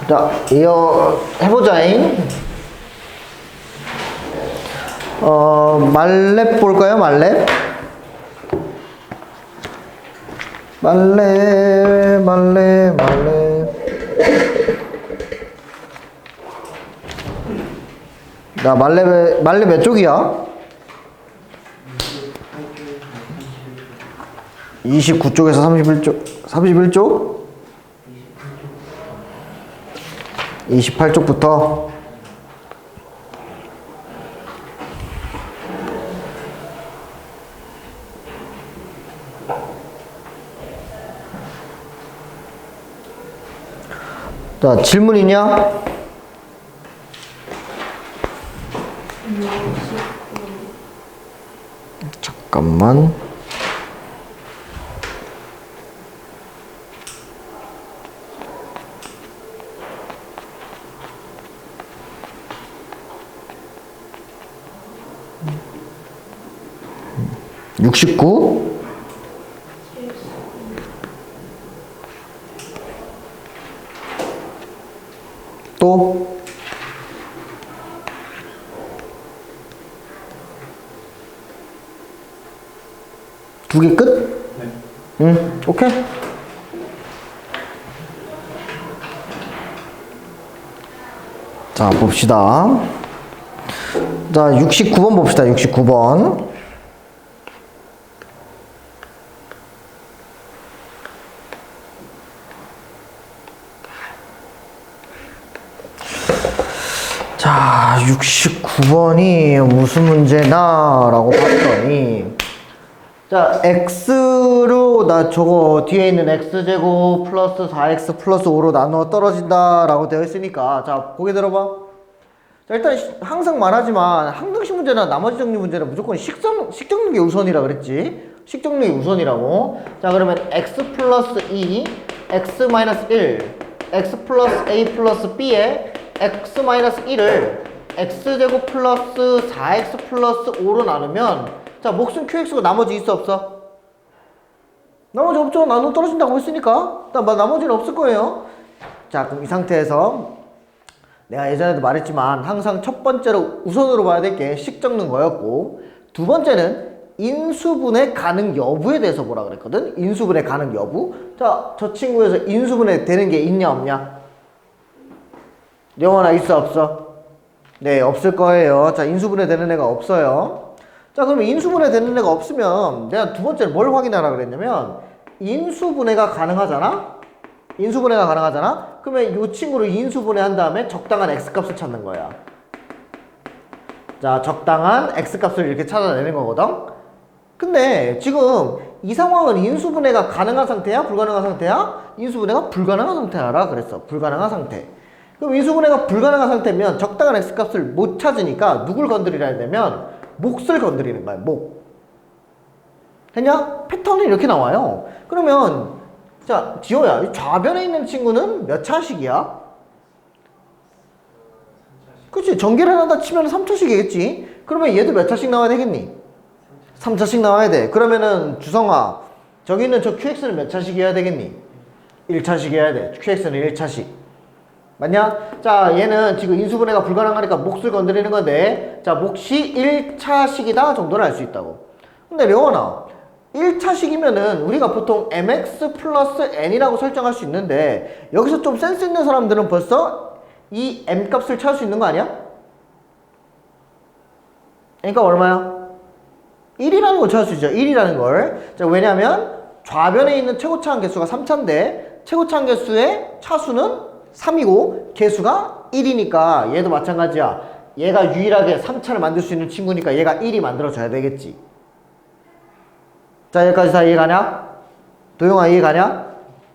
자, 이어 해보자잉. 말렙 볼까요? 말렙. 말렙. 자, 말렙 몇 쪽이야? 29쪽에서 31쪽? 28쪽부터 자, 질문 있냐? 잠깐만. (69) 또 두 개 끝? 네. 응, 오케이. 자, 봅시다. 자, 69번 봅시다. 69번. 자, 69번이 무슨 문제나 라고 봤더니, 자, x로 나 저거 뒤에 있는 x제곱 플러스 4x 플러스 5로 나누어 떨어진다 라고 되어 있으니까, 자, 고개 들어봐. 자, 일단 항상 말하지만 항등식 문제나 나머지 정리 문제는 무조건 식정리기 우선이라 그랬지. 식정리기 우선이라고. 자, 그러면 x 플러스 2, x 마이너스 1, x 플러스 a 플러스 b에 x 마이너스 1을 x제곱 플러스 4x 플러스 5로 나누면, 자, 몫은 qx고 나머지 있어 없어? 나머지 없죠. 나누어 떨어진다고 했으니까 나머지는 없을 거예요. 자, 그럼 이 상태에서 내가 예전에도 말했지만 항상 첫 번째로 우선으로 봐야 될 게 식 적는 거였고, 두 번째는 인수분해 가능 여부에 대해서 보라 그랬거든. 인수분해 가능 여부. 자, 저 친구에서 인수분해 되는 게 있냐 없냐? 영원아 있어 없어? 네, 없을 거예요. 자, 인수분해 되는 애가 없어요. 자, 그러면 인수분해 되는 애가 없으면 내가 두 번째로 뭘 확인하라 그랬냐면, 인수분해가 가능하잖아? 인수분해가 가능하잖아? 그러면 이 친구를 인수분해 한 다음에 적당한 x값을 찾는 거야. 자, 적당한 x값을 이렇게 찾아내는 거거든? 근데 지금 이 상황은 인수분해가 가능한 상태야? 불가능한 상태야? 인수분해가 불가능한 상태야라 그랬어. 불가능한 상태. 그럼 인수분해가 불가능한 상태면 적당한 x값을 못 찾으니까 누굴 건드리라 했냐면 몫을 건드리는 거야. 몫. 됐냐? 패턴은 이렇게 나와요. 그러면 자, 지호야, 이 좌변에 있는 친구는 몇 차식이야? 그치? 전개를 한다 치면 3차식이겠지? 그러면 얘도 몇 차식 나와야 되겠니? 3차식 나와야 돼. 그러면은 주성아, 저기 있는 저 qx는 몇 차식이어야 되겠니? 1차식이어야 돼. qx는 1차식. 맞냐? 자, 얘는 지금 인수분해가 불가능하니까 몫을 건드리는 건데, 자, 몫이 1차식이다 정도는 알 수 있다고. 근데 려원아, 1차식이면은 우리가 보통 mx 플러스 n이라고 설정할 수 있는데, 여기서 좀 센스 있는 사람들은 벌써 이 m 값을 찾을 수 있는 거 아니야? 그러니까 얼마야? 1이라는 걸 찾을 수 있죠. 1이라는 걸. 자, 왜냐면 좌변에 있는 최고차 함계수가 3차인데 최고차 함계수의 차수는 3이고 개수가 1이니까 얘도 마찬가지야. 얘가 유일하게 3차를 만들 수 있는 친구니까 얘가 1이 만들어줘야 되겠지. 자, 여기까지 다 이해가냐? 도영아 이해가냐?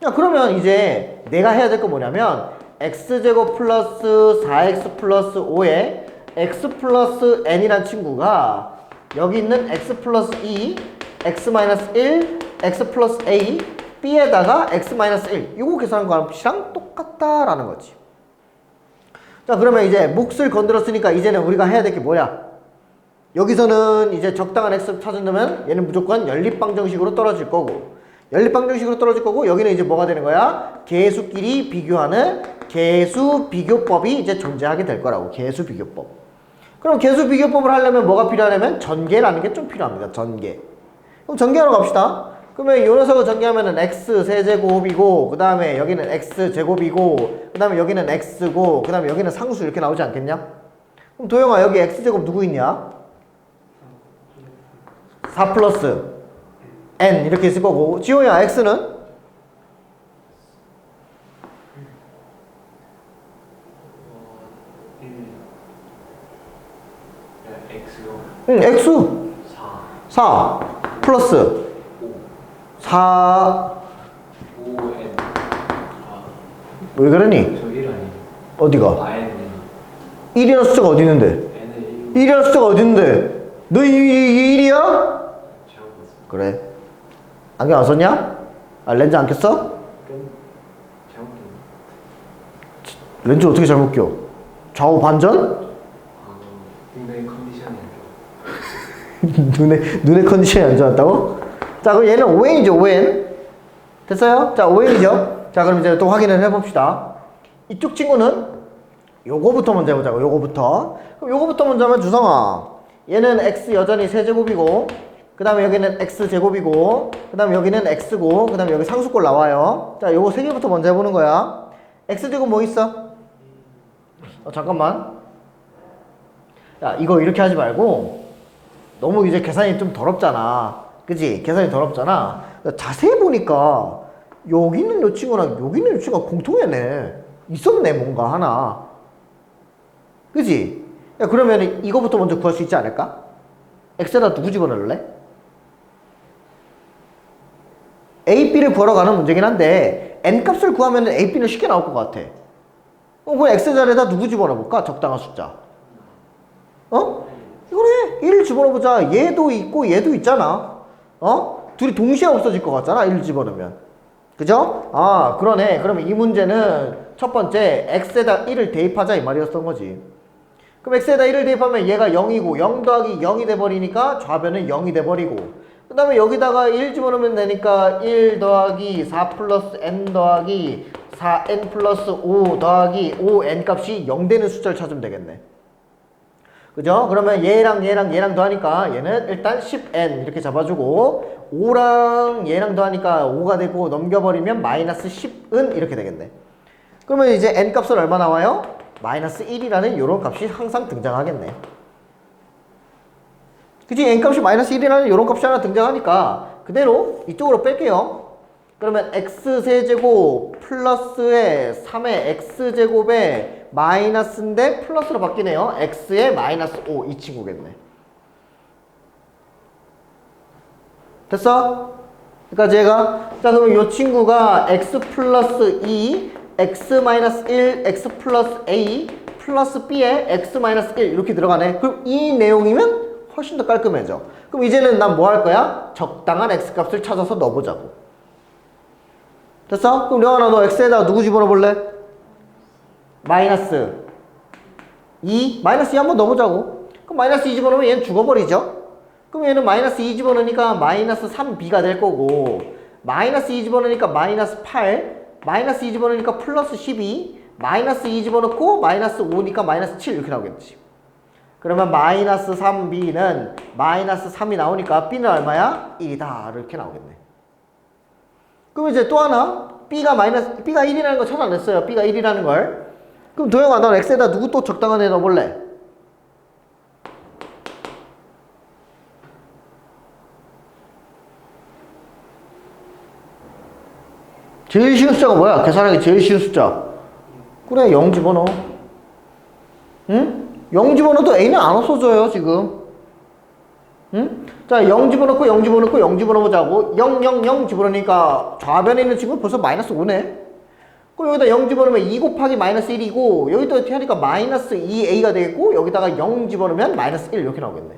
야, 그러면 이제 내가 해야 될 거 뭐냐면 x제곱 플러스 4x 플러스 5에 x 플러스 n이란 친구가 여기 있는 x 플러스 2, x 마이너스 1, x 플러스 a, b에다가 x 마이너스 1 이거 계산한 거랑 똑같다라는 거지. 자, 그러면 이제 몫을 건드렸으니까 이제는 우리가 해야 될 게 뭐야? 여기서는 이제 적당한 x 찾으려면 얘는 무조건 연립방정식으로 떨어질 거고, 연립방정식으로 떨어질 거고, 여기는 이제 뭐가 되는 거야? 개수끼리 비교하는 개수 비교법이 이제 존재하게 될 거라고. 개수 비교법. 그럼 개수 비교법을 하려면 뭐가 필요하냐면 전개라는 게 좀 필요합니다. 전개. 그럼 전개하러 갑시다. 그러면 이 녀석을 전개하면은 x 세제곱이고 그 다음에 여기는 x 제곱이고 그 다음에 여기는 x고 그 다음에 여기는 상수 이렇게 나오지 않겠냐? 그럼 도영아 여기 x 제곱 누구 있냐? 4 플러스 n 이렇게 있을 거고 지호야 x는? 응 x 4 플러스 4 5n 왜 그러니? 저 1 아니에요? 어디가? n 1이라는 숫자가 어디 있는데? n은 1이라는 숫자가 어디 있는데? 너 이 1이야? 잘못 봤어요. 그래. 안경 안 썼냐? 아 렌즈 안 꼈어? 잘못 렌즈 어떻게 잘못 껴? 좌우 반전? 굉장히 컨디션이 안 좋아. 눈의 컨디션이 안 좋았다고? 자 그럼 얘는 5n이죠 5n 됐어요? 자 5n이죠 자 그럼 이제 또 확인을 해봅시다 이쪽 친구는 요거부터 먼저 해보자고 요거부터 그럼 요거부터 먼저 하면 주성아 얘는 x 여전히 세제곱이고 그 다음에 여기는 x 제곱이고 그 다음에 여기는 x고 그 다음에 여기 상수꼴 나와요 자 요거 세 개부터 먼저 해보는 거야 x 제곱 뭐 있어? 잠깐만 야 이거 이렇게 하지 말고 너무 이제 계산이 좀 더럽잖아 그치? 계산이 더럽잖아 자세히 보니까 여기 있는 요 친구랑 여기 있는 요 친구가 공통이네 있었네 뭔가 하나 그치? 야 그러면 이거부터 먼저 구할 수 있지 않을까? x에다 누구 집어넣을래? a, b를 구하러 가는 문제긴 한데 n 값을 구하면 a, b는 쉽게 나올 것 같아 그럼 x 자리에다 누구 집어넣어볼까? 적당한 숫자 어? 그래 1을 집어넣어보자 얘도 있고 얘도 있잖아 둘이 동시에 없어질 것 같잖아 1을 집어넣으면 그죠? 아 그러네 그러면 이 문제는 첫 번째 x에다 1을 대입하자 이 말이었던 거지 그럼 x에다 1을 대입하면 얘가 0이고 0 더하기 0이 돼버리니까 좌변은 0이 돼버리고 그 다음에 여기다가 1 집어넣으면 되니까 1 더하기 4 플러스 n 더하기 4n 플러스 5 더하기 5n 값이 0 되는 숫자를 찾으면 되겠네 그죠? 그러면 얘랑 더하니까 얘는 일단 10n 이렇게 잡아주고 5랑 얘랑 더하니까 5가 되고 넘겨버리면 마이너스 10은 이렇게 되겠네 그러면 이제 n 값은 얼마 나와요? 마이너스 1이라는 요런 값이 항상 등장하겠네 그치? n 값이 마이너스 1이라는 요런 값이 하나 등장하니까 그대로 이쪽으로 뺄게요 그러면 x세제곱 플러스에 3의 x제곱에 마이너스인데 플러스로 바뀌네요 x에 마이너스 5 이 친구겠네 됐어? 그러니까 얘가 자 그러면 이 친구가 x 플러스 2 x 마이너스 1 x 플러스 a 플러스 b에 x 마이너스 1 이렇게 들어가네 그럼 이 내용이면 훨씬 더 깔끔해져 그럼 이제는 난 뭐 할 거야? 적당한 x 값을 찾아서 넣어보자고 됐어? 그럼 영환아 너 x에다가 누구 집어넣어 볼래? 마이너스 2 마이너스 2 한번 넣어보자고 그럼 마이너스 2 집어넣으면 얘는 죽어버리죠 그럼 얘는 마이너스 2 집어넣으니까 마이너스 3b가 될 거고 마이너스 2 집어넣으니까 마이너스 8 마이너스 2 집어넣으니까 플러스 12 마이너스 2 집어넣고 마이너스 5니까 마이너스 7 이렇게 나오겠지 그러면 마이너스 3b는 마이너스 3이 나오니까 b는 얼마야? 1이다 이렇게 나오겠네 그럼 이제 또 하나 b가 1이라는 걸 찾아냈어요 b가 1이라는 걸 그럼 도영아 넌 x에다 누구 또 적당한 애 넣어볼래? 제일 쉬운 숫자가 뭐야? 계산하기 제일 쉬운 숫자 그래 0 집어넣어 응? 0 집어넣어도 a는 안 없어져요 지금 응? 자 0 집어넣고 0 집어넣고 0 집어넣어보자고 0 0 0 집어넣으니까 좌변에 있는 친구는 벌써 마이너스 5네 그럼 여기다 0 집어넣으면 2 곱하기 마이너스 1이고 여기다 이렇게 하니까 마이너스 2a가 되겠고 여기다가 0 집어넣으면 마이너스 1 이렇게 나오겠네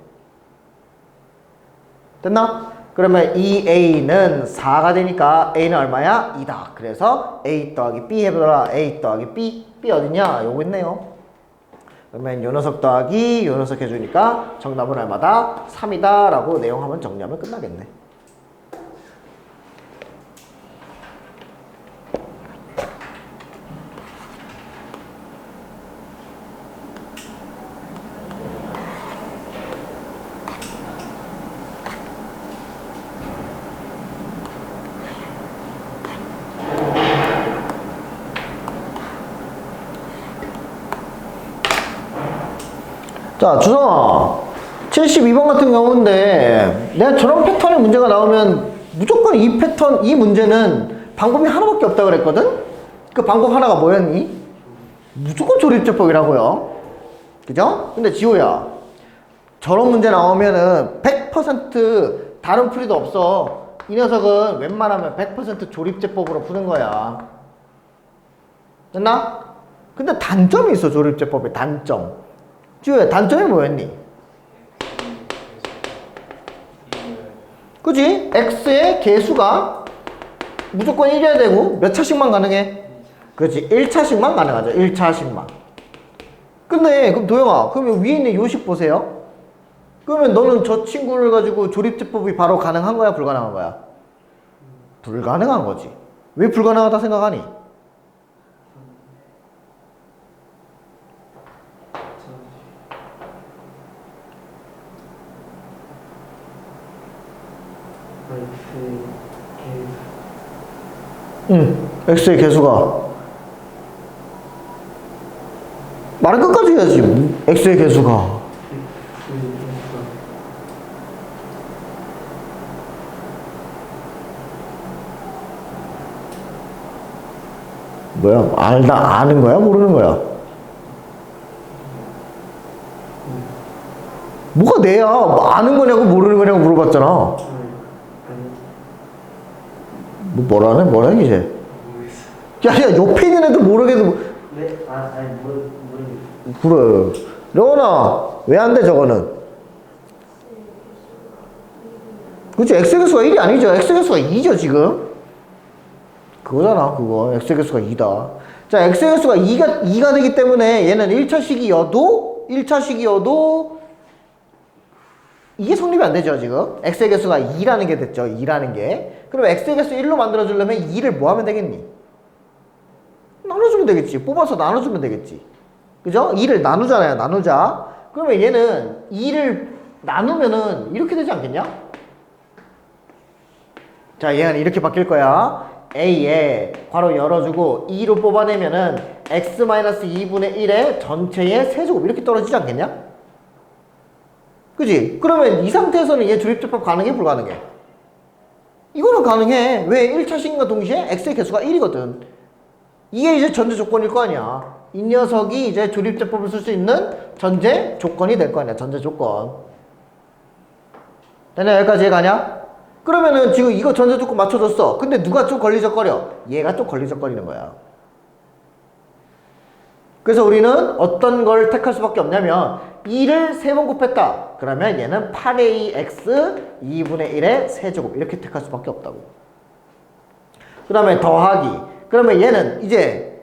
됐나? 그러면 2a는 4가 되니까 a는 얼마야? 2다 그래서 a 더하기 b 해보라 a 더하기 b 어딨냐? 요거 있네요 그러면 요 녀석 더하기 요 녀석 해주니까 정답은 얼마다? 3이다 라고 내용 한번 정리하면 끝나겠네 자, 주성아. 72번 같은 경우인데, 내가 저런 패턴의 문제가 나오면 무조건 이 패턴, 이 문제는 방법이 하나밖에 없다 그랬거든? 그 방법 하나가 뭐였니? 무조건 조립제법이라고요. 그죠? 근데 지호야, 저런 문제 나오면은 100% 다른 풀이도 없어. 이 녀석은 웬만하면 100% 조립제법으로 푸는 거야. 됐나? 근데 단점이 있어, 조립제법에 단점. 지호야, 단점이 뭐였니? 그지? x의 개수가 무조건 1이어야 되고 몇 차씩만 가능해? 그렇지, 1차씩만 가능하죠. 1차씩만. 근데 그럼 도영아, 그러면 위에 있는 요식 보세요. 그러면 너는 저 친구를 가지고 조립제법이 바로 가능한 거야, 불가능한 거야? 불가능한 거지. 왜 불가능하다 생각하니? x의 개수가 말을 끝까지 해야지. x의 개수가 뭐야? 아는 거야? 모르는 거야? 뭐가 내야? 아는 거냐고 모르는 거냐고 물어봤잖아. 뭐라네 이제? 야, 옆에 있는 애도 모르겠어. 네? 모르겠어요. 그래. 레원아, 왜 안 돼, 저거는? 그치, x의 개수가 1이 아니죠. x의 개수가 2죠, 지금. 그거잖아, 그거. x의 개수가 2다. 자, x의 개수가 2가 되기 때문에 얘는 1차식이어도 이게 성립이 안 되죠, 지금. x의 개수가 2라는 게 됐죠, 2라는 게. 그럼 x의 개수 1로 만들어주려면 2를 뭐 하면 되겠니? 나눠주면 되겠지. 뽑아서 나눠주면 되겠지. 그죠? 2를 나누잖아요, 나누자. 그러면 얘는 2를 나누면은 이렇게 되지 않겠냐? 자, 얘는 이렇게 바뀔 거야. a에 괄호 열어주고 2로 뽑아내면은 x-2분의 1의 전체의 세제곱 이렇게 떨어지지 않겠냐? 그지? 그러면 이 상태에서는 얘 조립제법 가능해? 불가능해? 이거는 가능해. 왜? 1차식과 동시에 x의 개수가 1이거든. 이게 이제 전제 조건일 거 아니야. 이 녀석이 이제 조립제법을 쓸 수 있는 전제 조건이 될 거 아니야. 전제 조건. 되냐? 여기까지 가냐? 그러면은 지금 이거 전제 조건 맞춰줬어. 근데 누가 좀 걸리적거려? 얘가 좀 걸리적거리는 거야. 그래서 우리는 어떤 걸 택할 수밖에 없냐면 2를 3번 곱했다. 그러면 얘는 8ax 2분의 1의 세제곱 이렇게 택할 수밖에 없다고. 그 다음에 더하기. 그러면 얘는 이제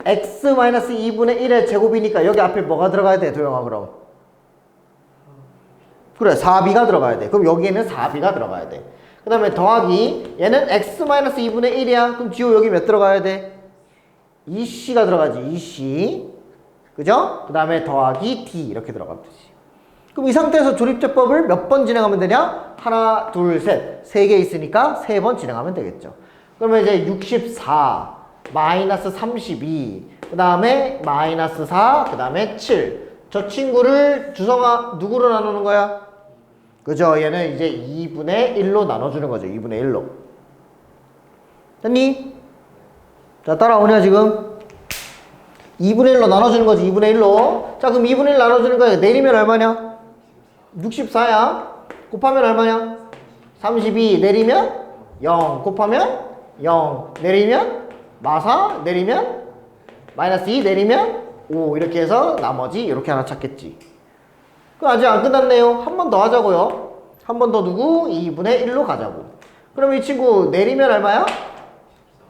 x-2분의 1의 제곱이니까 여기 앞에 뭐가 들어가야 돼, 도영아, 그럼? 그래, 4b가 들어가야 돼. 그럼 여기에는 4b가 들어가야 돼. 그 다음에 더하기. 얘는 x-2분의 1이야. 그럼 지호 여기 몇 들어가야 돼? 2c가 들어가지. 2c. 그죠? 그 다음에 더하기 d 이렇게 들어가면 되지. 그럼 이 상태에서 조립제법을 몇 번 진행하면 되냐? 하나, 둘, 셋. 3개 있으니까 3번 진행하면 되겠죠. 그러면 이제 64, 마이너스 32, 그 다음에 마이너스 4, 그 다음에 7. 저 친구를 주성아 누구로 나누는 거야? 그죠? 얘는 이제 2분의 1로 나눠주는 거죠. 2분의 1로. 됐니? 자, 따라오냐 지금? 2분의 1로 나눠주는 거지. 2분의 1로. 자, 그럼 2분의 1 나눠주는 거야. 내리면 얼마냐? 64야. 곱하면 얼마냐? 32. 내리면 0. 곱하면 0. 내리면 마사. 내리면 마이너스 2. 내리면 5. 이렇게 해서 나머지 이렇게 하나 찾겠지. 그럼 아직 안 끝났네요. 한 번 더 하자고요. 한 번 더 두고 2분의 1로 가자고. 그럼 이 친구 내리면 얼마야?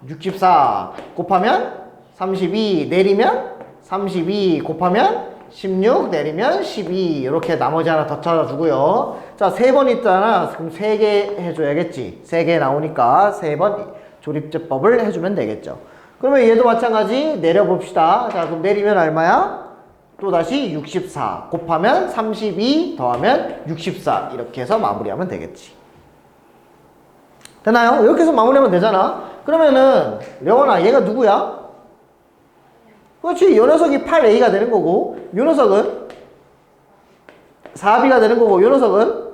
64 곱하면 32 내리면 32 곱하면 16 내리면 12 이렇게 나머지 하나 더 찾아주고요. 자, 3번 있잖아. 그럼 3개 해줘야겠지. 3개 나오니까 3번 조립제법을 해주면 되겠죠. 그러면 얘도 마찬가지 내려봅시다. 자, 그럼 내리면 얼마야? 또다시 64 곱하면 32 더하면 64 이렇게 해서 마무리하면 되겠지. 되나요? 이렇게 해서 마무리하면 되잖아. 그러면은 레원아 얘가 누구야? 그렇지, 이 녀석이 8a가 되는 거고 이 녀석은 4B가 되는 거고, 요 녀석은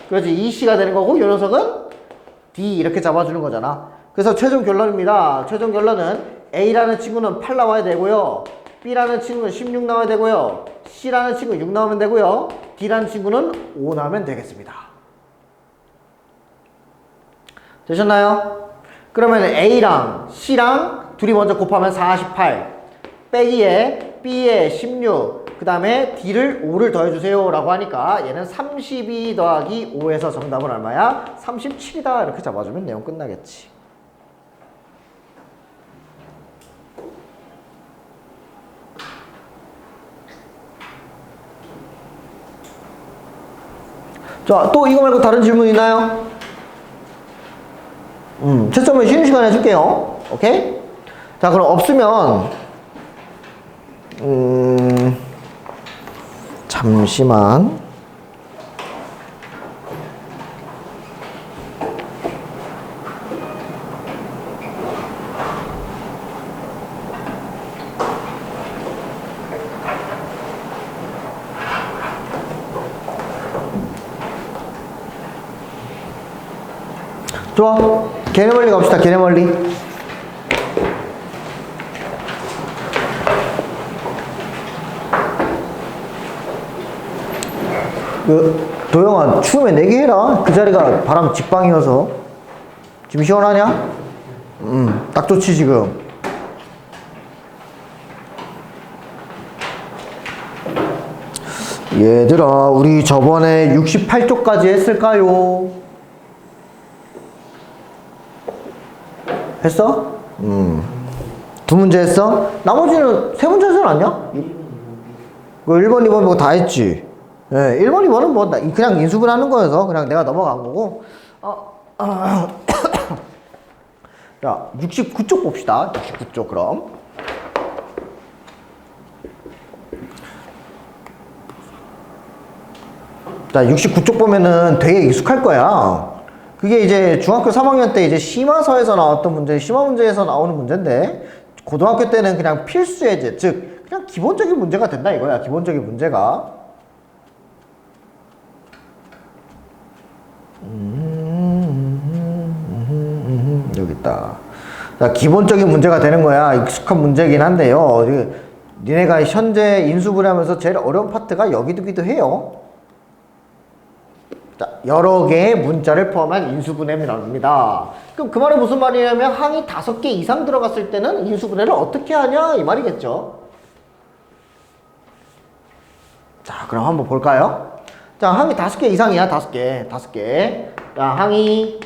그렇지 2C가 되는 거고, 요 녀석은 D 이렇게 잡아주는 거잖아. 그래서 최종 결론입니다. 최종 결론은 A라는 친구는 8 나와야 되고요, B라는 친구는 16 나와야 되고요, C라는 친구는 6 나오면 되고요, D라는 친구는 5 나오면 되겠습니다. 되셨나요? 그러면 A랑 C랑 둘이 먼저 곱하면 48 빼기에 B에 16, 그 다음에 D를 5를 더해주세요 라고 하니까 얘는 32 더하기 5에서 정답은 얼마야? 37이다 이렇게 잡아주면 내용 끝나겠지. 자, 또 이거 말고 다른 질문 있나요? 채점은 쉬는 시간에 해줄게요. 오케이? 자, 그럼 없으면 잠시만. 좋아. 개념원리 갑시다. 개념원리. 도영아, 추우면 내기해라. 그 자리가 바람 직방이어서. 지금 시원하냐? 딱 좋지 지금. 얘들아, 우리 저번에 68쪽까지 했을까요? 했어? 두 문제 했어? 나머지는 세 문제 하지 않았냐? 그 1번, 2번 보고 다 했지. 예, 1번, 2번은 뭐 그냥 인수분 하는 거여서 그냥 내가 넘어간 거고. 자, 69쪽 봅시다. 69쪽 그럼. 자, 69쪽 보면은 되게 익숙할 거야. 그게 이제 중학교 3학년 때 이제 심화서에서 나왔던 문제, 심화 문제에서 나오는 문제인데, 고등학교 때는 그냥 필수 예제, 즉 그냥 기본적인 문제가 된다 이거야. 기본적인 문제가. 여기 있다. 자, 기본적인 문제가 되는 거야. 익숙한 문제긴 한데요. 니네가 현재 인수분해하면서 제일 어려운 파트가 여기기도 해요. 자, 여러 개의 문자를 포함한 인수분해입니다. 그럼 그 말은 무슨 말이냐면 항이 5개 이상 들어갔을 때는 인수분해를 어떻게 하냐 이 말이겠죠. 자, 그럼 한번 볼까요? 자, 항이 5개 이상이야. 5개. 자, 항이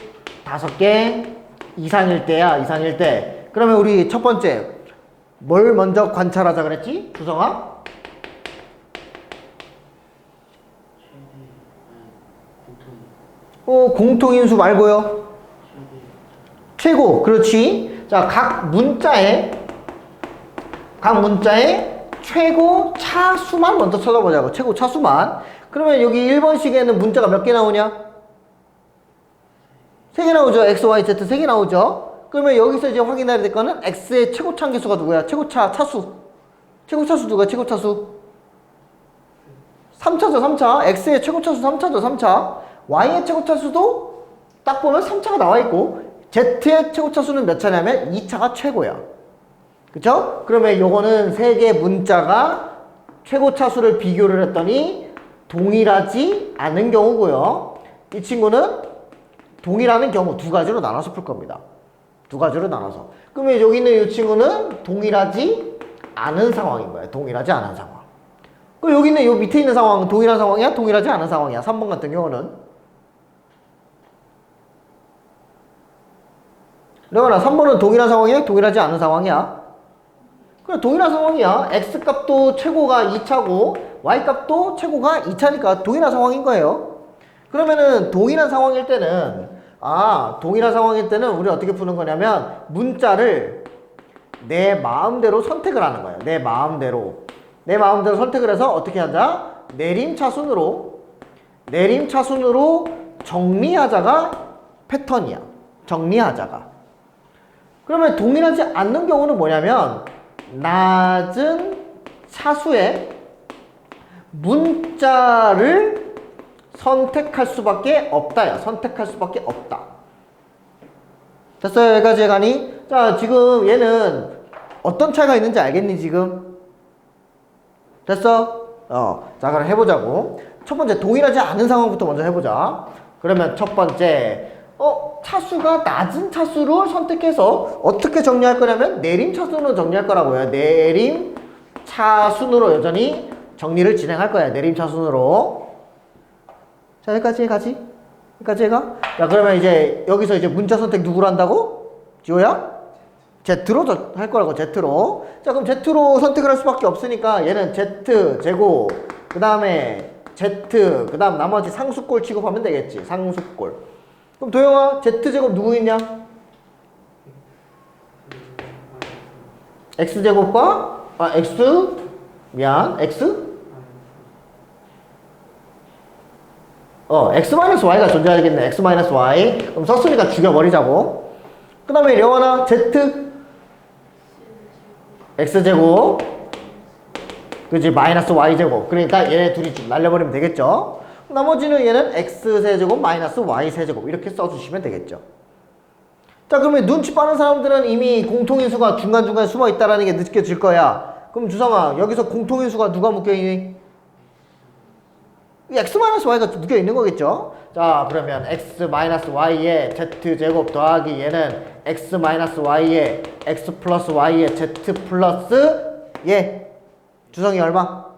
5개 이상일 때야. 이상일 때. 그러면 우리 첫 번째 뭘 먼저 관찰하자 그랬지? 구성아? 공통인수 말고요. 최고. 그렇지. 자, 각 문자의 최고 차수만 먼저 찾아보자고. 최고 차수만. 그러면 여기 1번식에는 문자가 몇 개 나오냐? 3개 나오죠. x, y, z 3개 나오죠. 그러면 여기서 이제 확인해야 될 거는 x의 최고차 함계수가 누구야? 최고차 차수. 최고차수 누구야? 최고차수. 3차죠. 3차. x의 최고차수 3차죠. 3차. y의 최고차수도 딱 보면 3차가 나와 있고, z의 최고차수는 몇 차냐면 2차가 최고야. 그쵸? 그러면 요거는 3개 문자가 최고차수를 비교를 했더니 동일하지 않은 경우고요. 이 친구는 동일하는 경우 2가지로 나눠서 풀 겁니다. 2가지로 나눠서. 그러면 여기 있는 이 친구는 동일하지 않은 상황인 거예요. 동일하지 않은 상황. 그럼 여기 있는 요 밑에 있는 상황은 동일한 상황이야? 동일하지 않은 상황이야? 3번 같은 경우는. 그러나 3번은 동일한 상황이야? 동일하지 않은 상황이야? 그래, 동일한 상황이야. x값도 최고가 2차고 y값도 최고가 2차니까 동일한 상황인 거예요. 그러면은 동일한 상황일 때는 우리 어떻게 푸는 거냐면 문자를 내 마음대로 선택을 하는 거예요. 내 마음대로 선택을 해서 어떻게 하자? 내림차순으로 정리하자가 패턴이야. 정리하자가. 그러면 동일하지 않는 경우는 뭐냐면 낮은 차수의 문자를 선택할 수밖에 없다야. 선택할 수밖에 없다. 됐어요? 여기까지 해가니? 자, 지금 얘는 어떤 차이가 있는지 알겠니, 지금? 됐어? 자, 그럼 해보자고. 첫 번째, 동일하지 않은 상황부터 먼저 해보자. 그러면 첫 번째, 차수가 낮은 차수를 선택해서 어떻게 정리할 거냐면 내림 차순으로 정리할 거라고요. 내림 차순으로 여전히 정리를 진행할 거야. 내림 차순으로. 자, 여기까지 해가지. 여기까지 해가. 자, 그러면 이제 여기서 이제 문자 선택 누구로 한다고? 지호야? Z로 할 거라고. Z로. 자, 그럼 Z로 선택을 할 수밖에 없으니까 얘는 Z 제곱 그 다음에 Z 그 다음 나머지 상수꼴 취급하면 되겠지. 상수꼴. 그럼 도영아 Z 제곱 누구 있냐? X 제곱과 X 미안 X X-Y가 존재하겠네. X-Y. 그럼 썼으니까 죽여버리자고. 그 다음에 려원아 Z X제곱 그치 마이너스 Y제곱. 그러니까 얘네 둘이 좀 날려버리면 되겠죠. 나머지는 얘는 X세제곱 마이너스 Y세제곱 이렇게 써주시면 되겠죠. 자, 그러면 눈치 빠른 사람들은 이미 공통인수가 중간중간에 숨어있다는 게 느껴질 거야. 그럼 주성아 여기서 공통인수가 누가 묶여있니? X-Y가 묶여있는 거겠죠. 자, 그러면 X-Y의 Z제곱 더하기 얘는 X-Y의 X 플러스 Y의 Z 플러스 얘 주성이 얼마?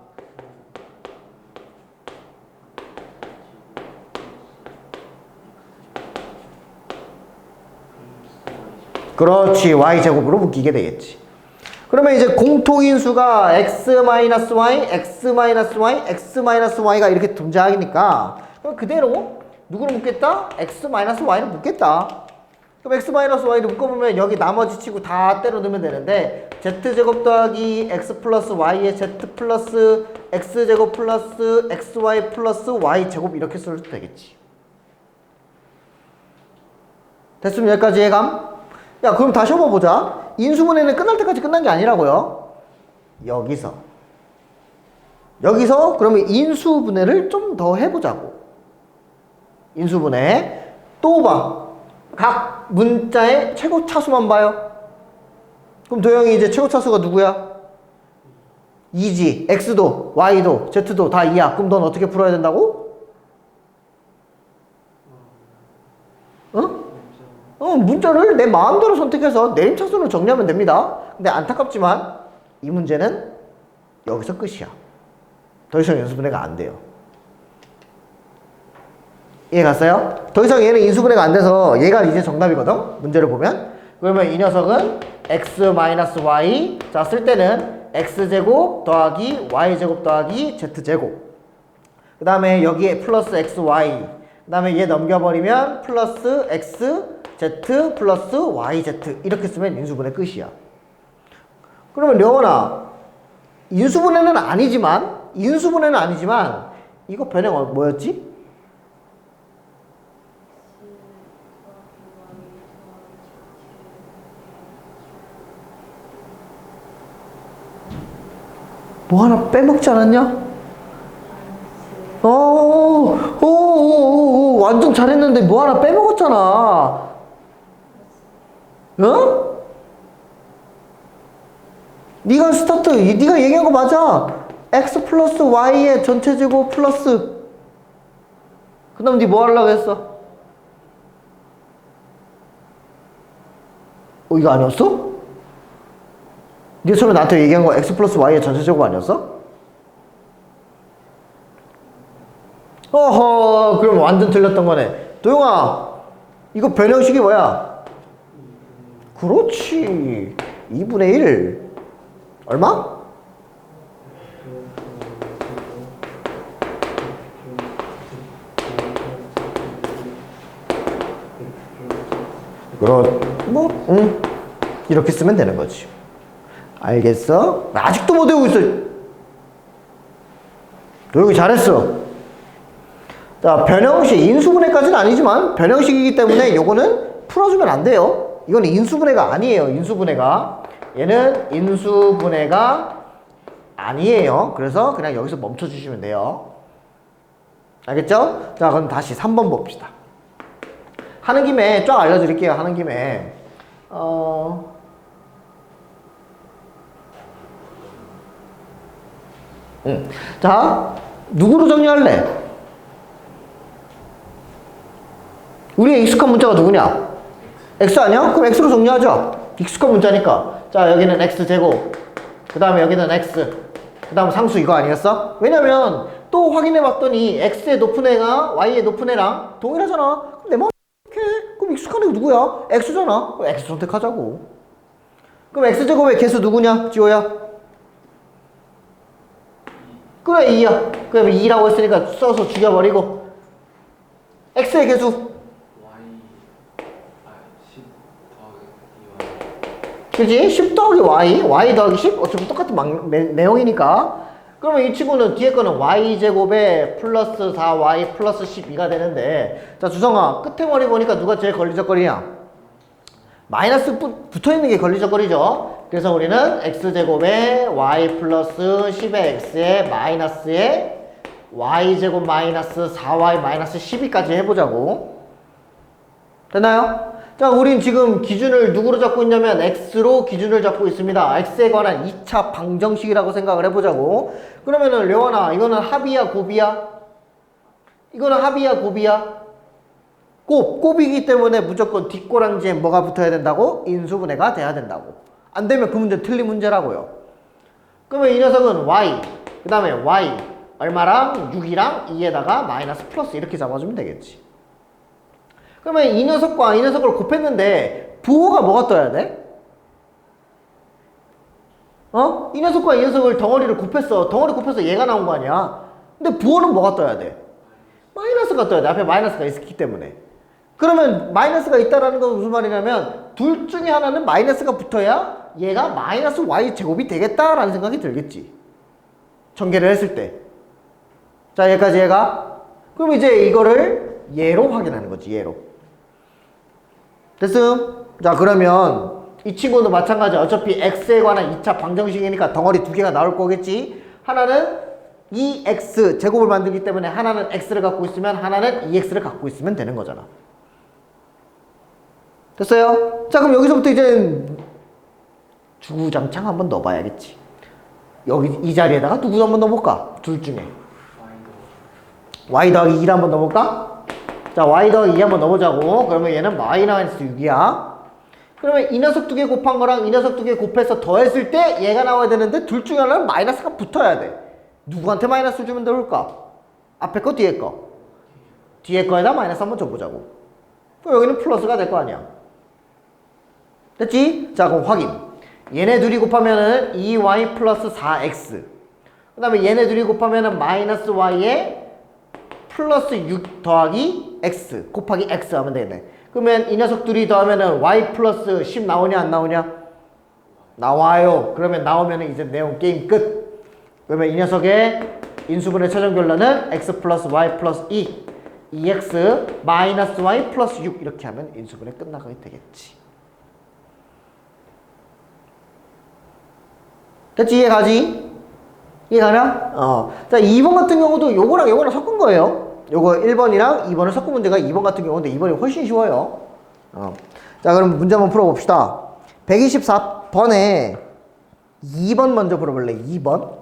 그렇지. Y제곱으로 묶이게 되겠지. 그러면 이제 공통인수가 X-Y, X-Y, X-Y가 이렇게 존재하니까 그럼 그대로 누구를 묶겠다? X-Y를 묶겠다. 그럼 X-Y를 묶어보면 여기 나머지 치고 다 때려 넣으면 되는데 Z제곱 더하기 X 플러스 Y의 Z 플러스 X제곱 플러스 XY 플러스 Y제곱 이렇게 써도 되겠지. 됐으면 여기까지 해감? 야, 그럼 다시 한번 보자. 인수분해는 끝날 때까지 끝난 게 아니라고요. 여기서 그러면 인수분해를 좀 더 해보자고. 인수분해 또 봐. 각 문자의 최고 차수만 봐요. 그럼 도영이 이제 최고 차수가 누구야? 2지. X도 Y도 Z도 다 2야. 그럼 넌 어떻게 풀어야 된다고? 문자를 내 마음대로 선택해서 내림차순으로 정리하면 됩니다. 근데 안타깝지만 이 문제는 여기서 끝이야. 더 이상 인수분해가 안 돼요. 이해 갔어요? 더 이상 얘는 인수분해가 안 돼서 얘가 이제 정답이거든? 문제를 보면. 그러면 이 녀석은 X-Y 자, 쓸 때는 X제곱 더하기 Y제곱 더하기 Z제곱 그 다음에 여기에 플러스 XY 그 다음에 얘 넘겨버리면 플러스 X Z 플러스 YZ 이렇게 쓰면 인수분해 끝이야. 그러면 려원아 인수분해는 아니지만 이거 변형 뭐였지? 뭐 하나 빼먹지 않았냐? 완전 잘했는데 뭐 하나 빼먹었잖아. 네가 네가 얘기한 거 맞아. X 플러스 Y의 전체 제곱 플러스 그 다음 네 뭐 하려고 했어? 이거 아니었어? 네가 처음에 나한테 얘기한 거 X 플러스 Y의 전체 제곱 아니었어? 그럼 완전 틀렸던 거네. 도영아 이거 변형식이 뭐야? 그렇지. 2분의 1 얼마? 이렇게 쓰면 되는 거지. 알겠어? 아직도 못 외우고 있어. 도영이 잘했어. 자, 변형식, 인수분해까지는 아니지만 변형식이기 때문에 요거는 풀어주면 안 돼요. 이건 인수분해가 아니에요. 인수분해가. 얘는 인수분해가 아니에요. 그래서 그냥 여기서 멈춰 주시면 돼요. 알겠죠? 자, 그럼 다시 3번 봅시다. 하는 김에 쫙 알려드릴게요. 하는 김에 자, 누구로 정리할래? 우리의 익숙한 문자가 누구냐? x 아니야? 그럼 x로 정리하자. 익숙한 문자니까. 자, 여기는 x제곱, 그 다음에 여기는 x, 그 다음 상수 이거 아니었어? 왜냐면 또 확인해 봤더니 x의 높은 애가 y의 높은 애랑 동일하잖아. 그럼 내 마음 이렇게. 그럼 익숙한 애가 누구야? x잖아. 그럼 x 선택하자고. 그럼 x제곱의 개수 누구냐? 지호야? 그래, 2야. 그럼 2라고 했으니까 써서 죽여버리고, x의 개수 y 10 더하기 2y. 그지? 10 더하기 y 더하기 10? 어차피 똑같은 내용이니까. 그러면 이 친구는 뒤에 거는 y제곱에 플러스 4y 플러스 12가 되는데, 자, 주성아, 끝에 머리 보니까 누가 제일 걸리적거리냐? 마이너스 붙어있는 게 걸리적거리죠. 그래서 우리는 x제곱에 y 플러스 10의 x에 마이너스에 y제곱 마이너스 4y 마이너스 12까지 해보자고. 됐나요? 자, 우린 지금 기준을 누구로 잡고 있냐면 x로 기준을 잡고 있습니다. x에 관한 2차 방정식이라고 생각을 해보자고. 그러면은 려원아, 이거는 합이야 곱이야? 이거는 합이야 곱이야? 곱이기 때문에 무조건 뒷꼬랑지에 뭐가 붙어야 된다고? 인수분해가 돼야 된다고. 안 되면 그 문제 틀린 문제라고요. 그러면 이 녀석은 y, 그 다음에 y 얼마랑 6이랑 2에다가 마이너스 플러스 이렇게 잡아주면 되겠지. 그러면 이 녀석과 이 녀석을 곱했는데 부호가 뭐가 떠야 돼? 이 녀석과 이 녀석을 덩어리를 곱했어. 덩어리 곱해서 얘가 나온 거 아니야. 근데 부호는 뭐가 떠야 돼? 마이너스가 떠야 돼. 앞에 마이너스가 있기 때문에. 그러면 마이너스가 있다라는 건 무슨 말이냐면 둘 중에 하나는 마이너스가 붙어야 얘가 마이너스 y 제곱이 되겠다라는 생각이 들겠지. 전개를 했을 때. 자, 여기까지 얘가. 그럼 이제 이거를 얘로 확인하는 거지. 얘로. 됐음? 자, 그러면 이 친구도 마찬가지야. 어차피 x에 관한 2차 방정식이니까 덩어리 두 개가 나올 거겠지. 하나는 2x 제곱을 만들기 때문에 하나는 x를 갖고 있으면 하나는 2x를 갖고 있으면 되는 거잖아. 됐어요? 자, 그럼 여기서부터 이제 주구장창 한번 넣어봐야겠지. 여기 이 자리에다가 누구 한번 넣어볼까? 둘 중에 y 더하기 2를 한번 넣어볼까? 자, y 더하기 2 한번 넣어보자고. 그러면 얘는 마이너스 6이야. 그러면 이 녀석 두 개 곱한 거랑 이 녀석 두 개 곱해서 더했을 때 얘가 나와야 되는데 둘 중에 하나는 마이너스가 붙어야 돼. 누구한테 마이너스 주면 좋을까? 앞에 거 뒤에 거. 뒤에 거에다 마이너스 한번 줘보자고. 그럼 여기는 플러스가 될 거 아니야. 됐지? 자, 그럼 확인. 얘네 둘이 곱하면은 2y 플러스 4x. 그 다음에 얘네 둘이 곱하면은 마이너스 y에 플러스 6 더하기 x 곱하기 x 하면 되네. 그러면 이 녀석 둘이 더하면은 y 플러스 10 나오냐 안 나오냐? 나와요. 그러면 나오면은 이제 내용 게임 끝. 그러면 이 녀석의 인수분해 최종 결론은 x 플러스 y 플러스 2x 마이너스 y 플러스 6 이렇게 하면 인수분해 끝나게 되겠지. 됐지? 이해가지? 이해가냐? 자, 2번 같은 경우도 요거랑 섞은 거예요. 요거 1번이랑 2번을 섞은 문제가 2번 같은 경우인데 2번이 훨씬 쉬워요. 자, 그럼 문제 한번 풀어봅시다. 124번에 2번 먼저 풀어볼래? 2번.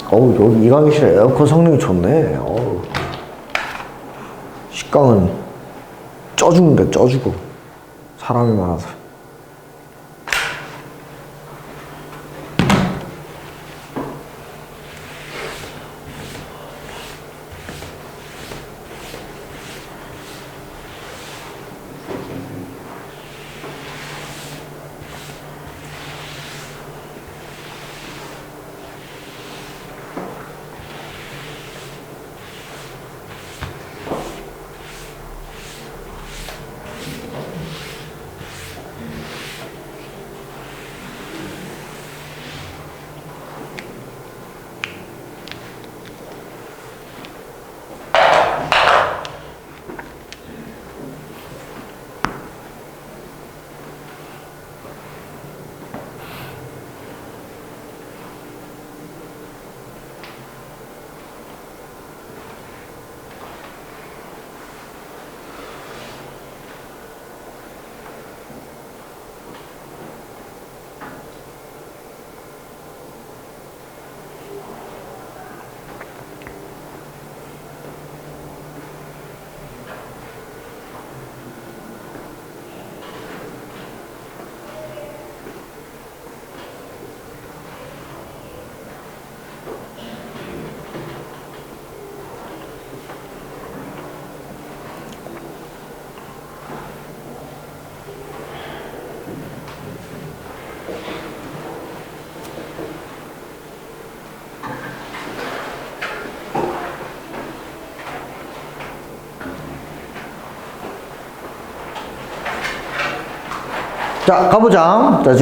어우, 여기 이 강의실에 에어컨 성능이 좋네. 어우. 식강은 쪄주는데 쪄주고 사람이 많아서. 자, 가보자. 자,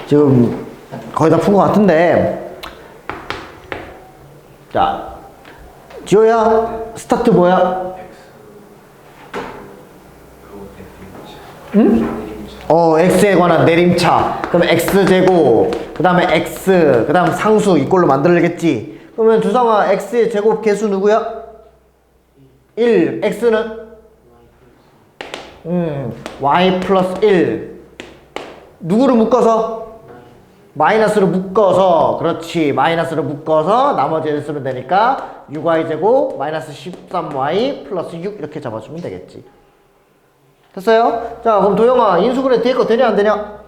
지금 거의 다 푼 것 같은데. 자, 지호야, 스타트 뭐야? 응? x에 관한 내림차. 그럼 x제곱, 그 다음에 x, 그 다음 상수 이꼴로 만들어야겠지. 그러면 두상아, x의 제곱 개수 누구야? 1. x는? y 플러스 1. 누구를 묶어서? 마이너스로 묶어서. 그렇지. 마이너스로 묶어서 나머지를 쓰면 되니까 6y 제곱 마이너스 13y 플러스 6 이렇게 잡아주면 되겠지. 됐어요? 자, 그럼 도영아, 인수분해 뒤에 거 되냐 안 되냐?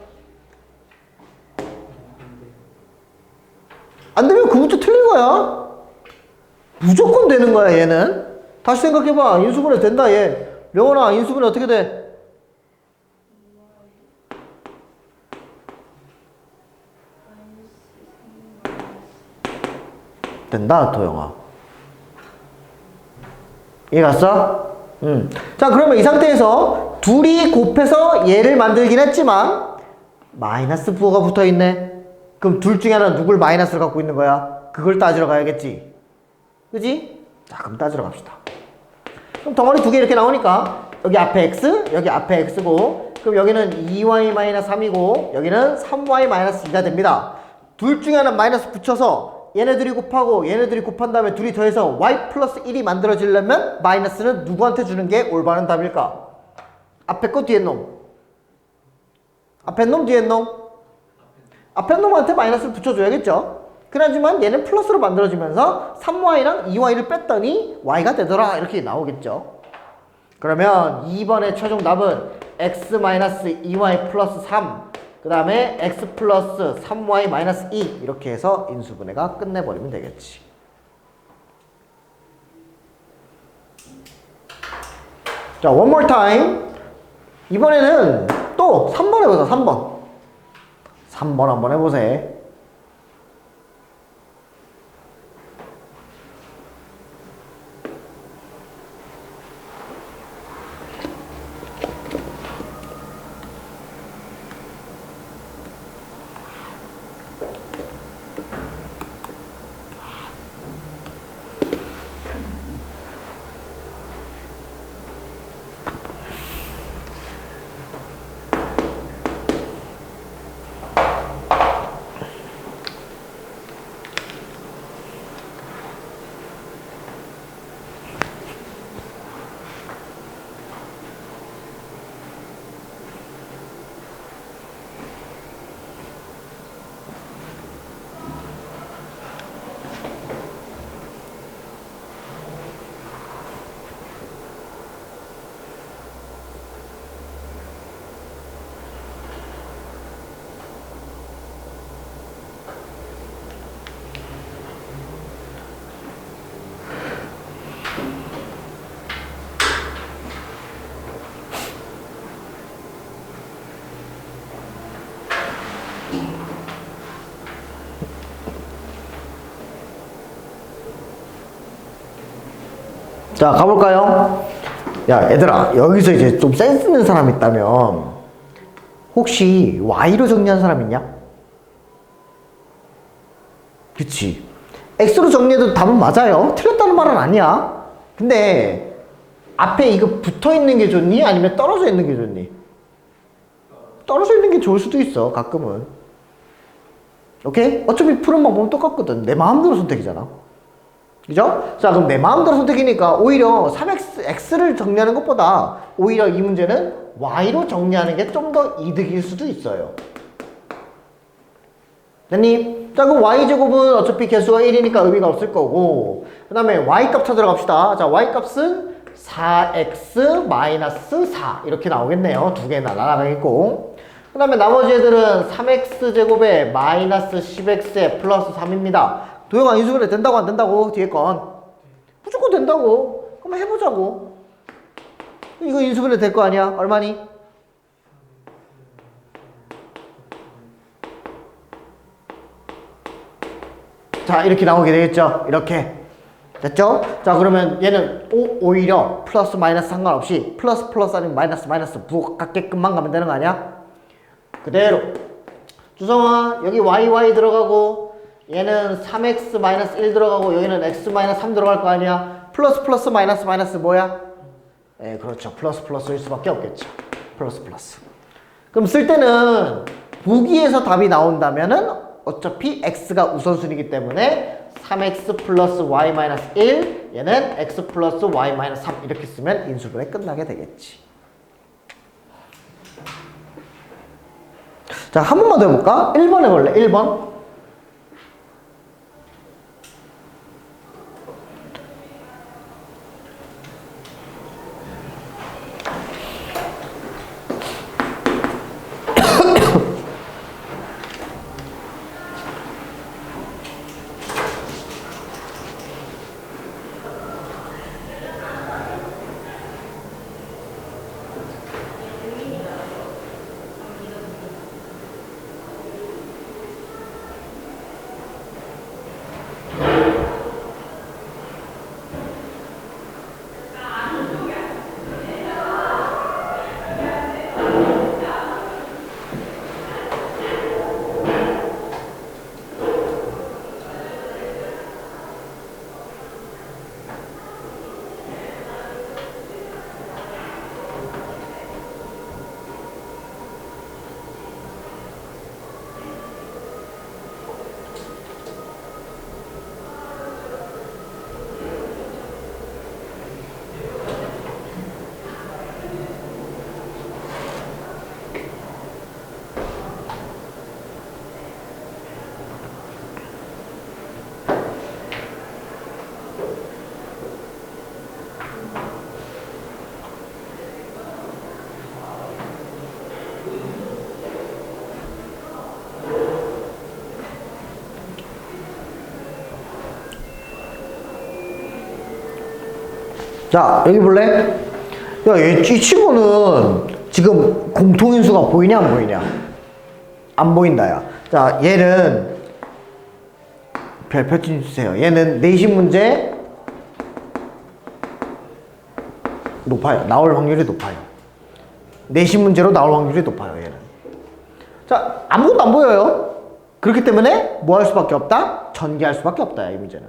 안 되면 그 문제 틀린 거야. 무조건 되는 거야, 얘는. 다시 생각해봐. 인수분해 된다, 얘. 명원아, 인수분해 어떻게 돼? 된다, 도영아. 이해 갔어? 자, 그러면 이 상태에서 둘이 곱해서 얘를 만들긴 했지만 마이너스 부호가 붙어있네. 그럼 둘 중에 하나는 누굴 마이너스를 갖고 있는 거야? 그걸 따지러 가야겠지. 그지? 자, 그럼 따지러 갑시다. 그럼 덩어리 두 개 이렇게 나오니까 여기 앞에 x, 여기 앞에 x고, 그럼 여기는 2y-3이고 여기는 3y-2가 됩니다. 둘 중에 하나 마이너스 붙여서 얘네들이 곱하고 얘네들이 곱한 다음에 둘이 더해서 y 플러스 1이 만들어지려면 마이너스는 누구한테 주는 게 올바른 답일까? 앞에 거 뒤에 놈. 앞에 놈 뒤에 놈. 앞에 놈한테 마이너스를 붙여줘야겠죠. 그나지만 얘는 플러스로 만들어지면서 3y랑 2y를 뺐더니 y가 되더라 이렇게 나오겠죠. 그러면 2번의 최종 답은 x-2y 플러스 3, 그 다음에 x 플러스 3y 마이너스 2 이렇게 해서 인수분해가 끝내버리면 되겠지. 자, one more time. 이번에는 또 3번 해보자. 3번. 3번 한번 해보세요. 자, 가볼까요? 야, 얘들아, 여기서 이제 좀 센스 있는 사람 있다면 혹시 y로 정리한 사람 있냐? 그치. x로 정리해도 답은 맞아요. 틀렸다는 말은 아니야. 근데 앞에 이거 붙어있는 게 좋니? 아니면 떨어져 있는 게 좋니? 떨어져 있는 게 좋을 수도 있어, 가끔은. 오케이? 어차피 푸는 방법은 똑같거든. 내 마음대로 선택이잖아. 그죠? 자, 그럼 내 마음대로 선택이니까 오히려 3x를 정리하는 것보다 오히려 이 문제는 y로 정리하는 게 좀 더 이득일 수도 있어요. 됐니? 자, 그럼 y제곱은 어차피 개수가 1이니까 의미가 없을 거고, 그 다음에 y값 찾으러 갑시다. 자, y값은 4x-4 이렇게 나오겠네요. 두 개나 날아가겠고, 그 다음에 나머지 애들은 3x제곱에 마이너스 10x에 플러스 3입니다. 도형아, 인수분해 된다고 안 된다고? 뒤에 건 무조건 된다고. 그럼 해보자고. 이거 인수분해 될 거 아니야? 얼마니? 자, 이렇게 나오게 되겠죠? 이렇게 됐죠? 자, 그러면 얘는 오히려 플러스 마이너스 상관없이 플러스 플러스 아니면 마이너스 마이너스 부호 같게끔만 가면 되는 거 아니야? 그대로. 주성아 여기 y 들어가고 얘는 3x-1 들어가고 여기는 x-3 들어갈 거 아니야. 플러스 플러스 마이너스 마이너스 뭐야? 예, 그렇죠. 플러스 플러스일 수밖에 없겠죠. 플러스 플러스. 그럼 쓸 때는 보기에서 답이 나온다면은 어차피 x가 우선순위이기 때문에 3x 플러스 y 마이너스 1 얘는 x 플러스 y 마이너스 3 이렇게 쓰면 인수분해 끝나게 되겠지. 자, 한 번만 더 해볼까? 1번 해볼래? 1번. 자, 여기 볼래? 야, 이 친구는 지금 공통인수가 보이냐, 안 보이냐? 안 보인다, 야. 자, 얘는 별표 좀 주세요. 얘는 내신 문제 높아요. 나올 확률이 높아요. 내신 문제로 나올 확률이 높아요, 얘는. 자, 아무것도 안 보여요. 그렇기 때문에 뭐 할 수밖에 없다? 전개할 수밖에 없다, 이 문제는.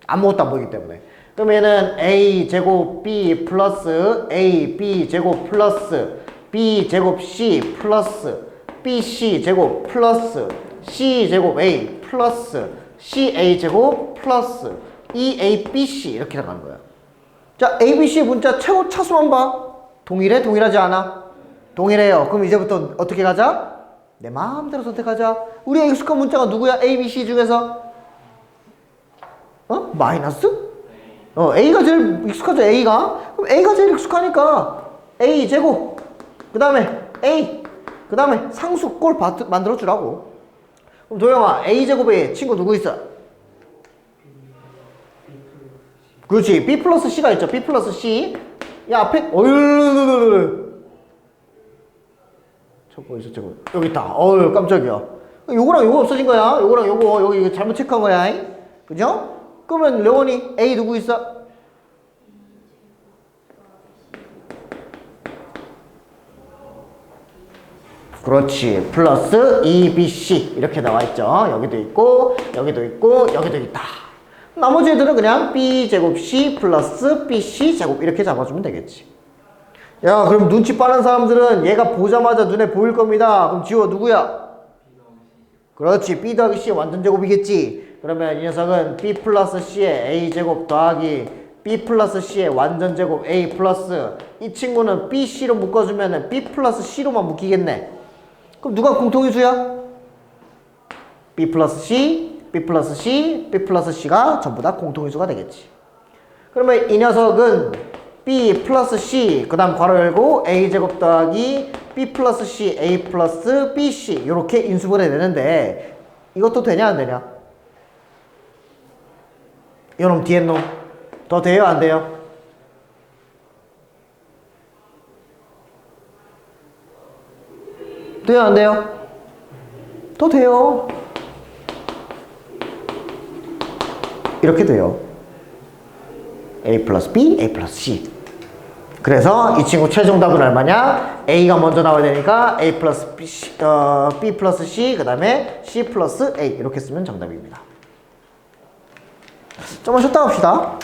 아무것도 안 보이기 때문에. 그럼 얘는 a 제곱 b 플러스 a b 제곱 플러스 b 제곱 c 플러스 bc 제곱 플러스 c 제곱 a 플러스 ca 제곱 플러스 2abc 이렇게 나가는 거야. 자, abc 문자 최고 차수만 봐. 동일해? 동일하지 않아? 동일해요. 그럼 이제부터 어떻게 가자? 내 마음대로 선택하자. 우리의 익숙한 문자가 누구야? a, b, c 중에서 마이너스? A가 제일 익숙하죠, A가. 그럼 A가 제일 익숙하니까 A 제곱, 그 다음에 A, 그 다음에 상수 꼴 만들어주라고. 그럼 도영아, A 제곱에 친구 누구 있어? 그렇지, B 플러스 C가 있죠. B 플러스 C. 야, 앞에 저거 있어, 저거. 여기 있다. 깜짝이야. 요거랑 요거 없어진 거야. 요거랑 요거, 여기 잘못 체크한 거야. 그죠? 그러면 레원이 A 누구 있어? 그렇지. 플러스 2BC 이렇게 나와 있죠. 여기도 있고 여기도 있고 여기도 있다. 나머지 애들은 그냥 B제곱 C 플러스 BC 제곱 이렇게 잡아주면 되겠지. 야, 그럼 눈치 빠른 사람들은 얘가 보자마자 눈에 보일 겁니다. 그럼 지호 누구야? 그렇지. B 더하기 C 완전 제곱이겠지. 그러면 이 녀석은 B 플러스 C의 A제곱 더하기 B 플러스 C의 완전 제곱 A 플러스 이 친구는 B, C로 묶어주면 B 플러스 C로만 묶이겠네. 그럼 누가 공통인수야? B 플러스 C, B 플러스 C, B 플러스 C가 전부 다 공통인수가 되겠지. 그러면 이 녀석은 B 플러스 C 그 다음 괄호 열고 A제곱 더하기 B 플러스 C, A 플러스 BC 이렇게 인수분해 되는데 이것도 되냐 안 되냐? 이놈 뒤에 놈 더 돼요 안 돼요? 돼요 안 돼요? 더 돼요. 이렇게 돼요. A 플러스 B, A 플러스 C 그래서 이 친구 최종답은 얼마냐? A가 먼저 나와야 되니까 A 플러스 B, B 플러스 C, 그 다음에 C 플러스 A 이렇게 쓰면 정답입니다. 좀만 쉬었다 갑시다.